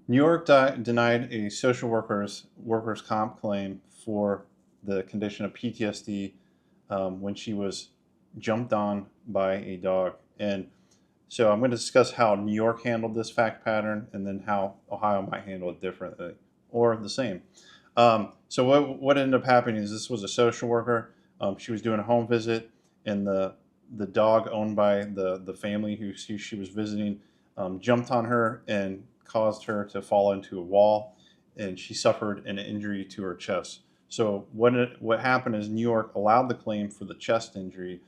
New York denied a social workers comp claim for the condition of PTSD when she was jumped on by a dog. And so I'm going to discuss how New York handled this fact pattern and then how Ohio might handle it differently or the same. So what ended up happening is this was a social worker. She was doing a home visit, and the dog owned by the family who she was visiting jumped on her and caused her to fall into a wall, and she suffered an injury to her chest. So what happened is New York allowed the claim for the chest injury,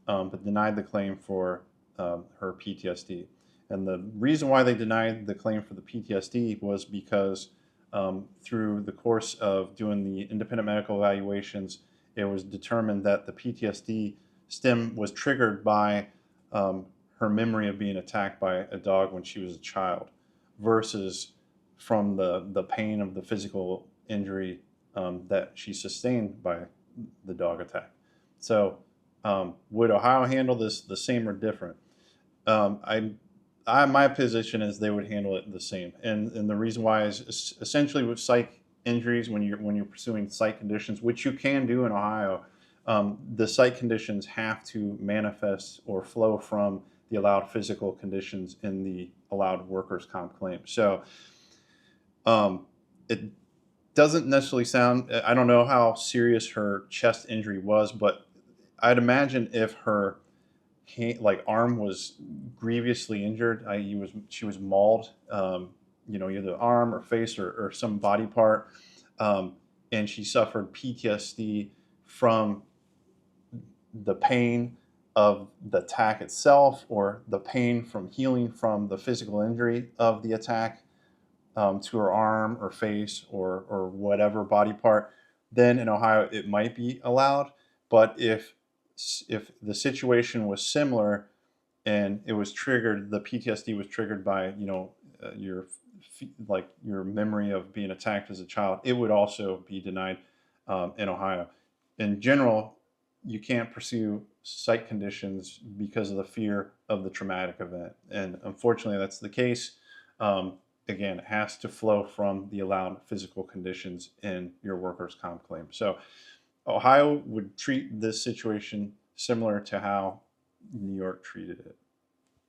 but denied the claim for her PTSD. And the reason why they denied the claim for the PTSD was because through the course of doing the independent medical evaluations, it was determined that the PTSD stem was triggered by her memory of being attacked by a dog when she was a child versus from the pain of the physical injury that she sustained by the dog attack. So, would Ohio handle this the same or different? Um, I, my position is they would handle it the same, and the reason why is essentially with psych injuries when you're pursuing psych conditions, which you can do in Ohio. The psych conditions have to manifest or flow from the allowed physical conditions in the allowed workers' comp claim. So it doesn't necessarily sound. I don't know how serious her chest injury was, but I'd imagine if her arm was grievously injured, i.e., she was mauled, either arm or face or some body part, and she suffered PTSD from the pain of the attack itself or the pain from healing from the physical injury of the attack to her arm or face or whatever body part, then in Ohio it might be allowed. But if the situation was similar and it was triggered, the PTSD was triggered by your memory of being attacked as a child, it would also be denied in Ohio. In general, you can't pursue psych conditions because of the fear of the traumatic event, and unfortunately, that's the case. Again, it has to flow from the allowed physical conditions in your workers' comp claim. So, Ohio would treat this situation similar to how New York treated it.